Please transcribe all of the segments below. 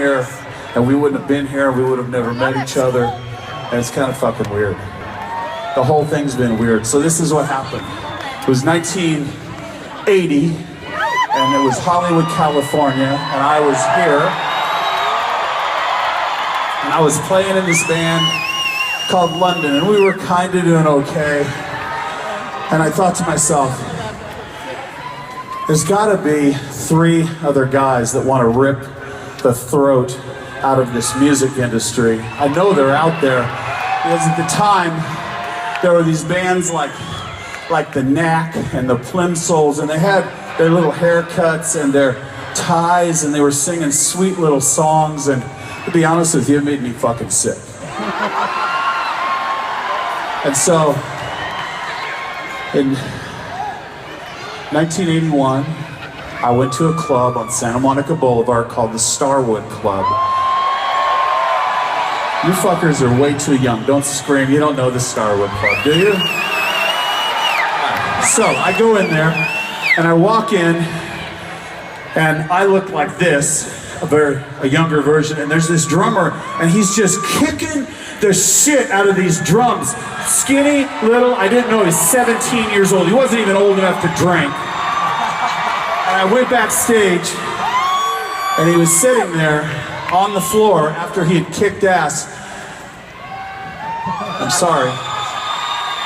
here, and we wouldn't have been here, we would have never met each other, and it's kind of fucking weird. The whole thing's been weird. So this is what happened. It was 1980, and it was Hollywood, California, and I was here, and I was playing in this band called London, and we were kind of doing okay, and I thought to myself, there's gotta be 3 other guys that want to rip the throat out of this music industry. I know they're out there, because at the time, there were these bands like the Knack and the Plimsolls, and they had their little haircuts and their ties, and they were singing sweet little songs, and to be honest with you, it made me fucking sick. And so, in 1981, I went to a club on Santa Monica Boulevard called the Starwood Club. You fuckers are way too young. Don't scream. You don't know the Starwood Club, do you? So I go in there, and I walk in, and I look like this, a younger version, and there's this drummer, and he's just kicking the shit out of these drums. Skinny, little, I didn't know he was 17 years old. He wasn't even old enough to drink. And I went backstage, and he was sitting there on the floor after he had kicked ass. I'm sorry.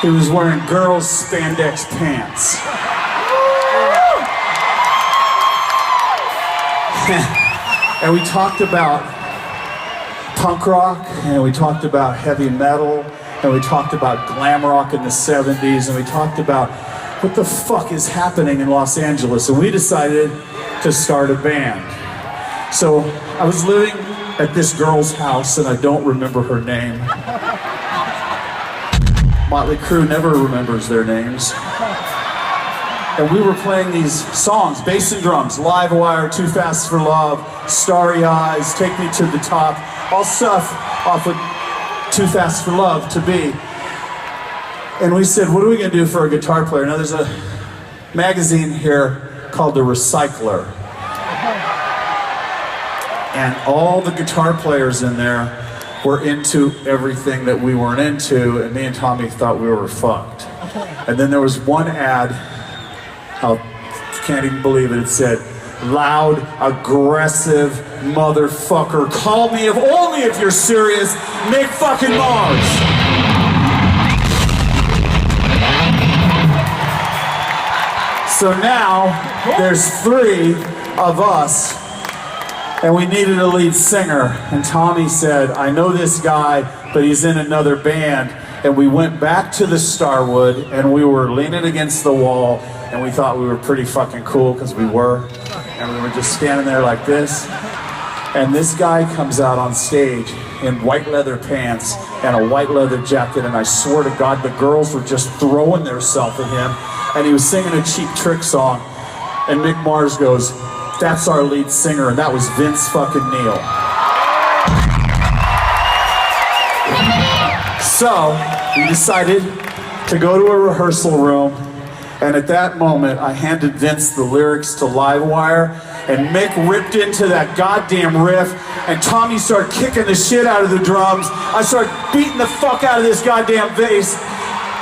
He was wearing girls' spandex pants. And we talked about punk rock, and we talked about heavy metal, and we talked about glam rock in the 70s, and we talked about what the fuck is happening in Los Angeles, and we decided to start a band. So I was living at this girl's house, and I don't remember her name. Mötley Crüe never remembers their names. And we were playing these songs, bass and drums, Live Wire, Too Fast for Love, Starry Eyes, Take Me to the Top, all stuff off of Too Fast for Love to Be. And we said, what are we gonna do for a guitar player? Now there's a magazine here called The Recycler. And all the guitar players in there were into everything that we weren't into, and me and Tommy thought we were fucked. And then there was one ad, I can't even believe it, it said, loud, aggressive motherfucker, call me if only if you're serious, Mick fucking Mars. So now, there's 3 of us, and we needed a lead singer, and Tommy said, I know this guy, but he's in another band. And we went back to the Starwood, and we were leaning against the wall, and we thought we were pretty fucking cool, because we were. And we were just standing there like this. And this guy comes out on stage in white leather pants and a white leather jacket, and I swear to God, the girls were just throwing themselves at him. And he was singing a Cheap Trick song, and Mick Mars goes, that's our lead singer, and that was Vince fucking Neil. So, we decided to go to a rehearsal room, and at that moment, I handed Vince the lyrics to Live Wire, and Mick ripped into that goddamn riff, and Tommy started kicking the shit out of the drums. I started beating the fuck out of this goddamn bass.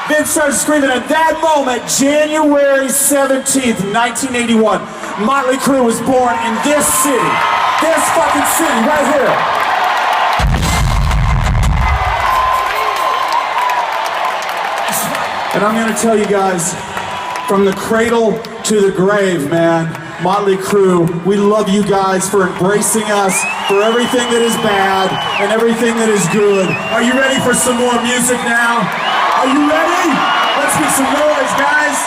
Vince started screaming. At that moment, January 17th, 1981, Mötley Crüe was born in this city. This fucking city, right here. And I'm gonna tell you guys, from the cradle to the grave, man, Mötley Crüe, we love you guys for embracing us, for everything that is bad and everything that is good. Are you ready for some more music now? Are you ready? Let's get some noise, guys.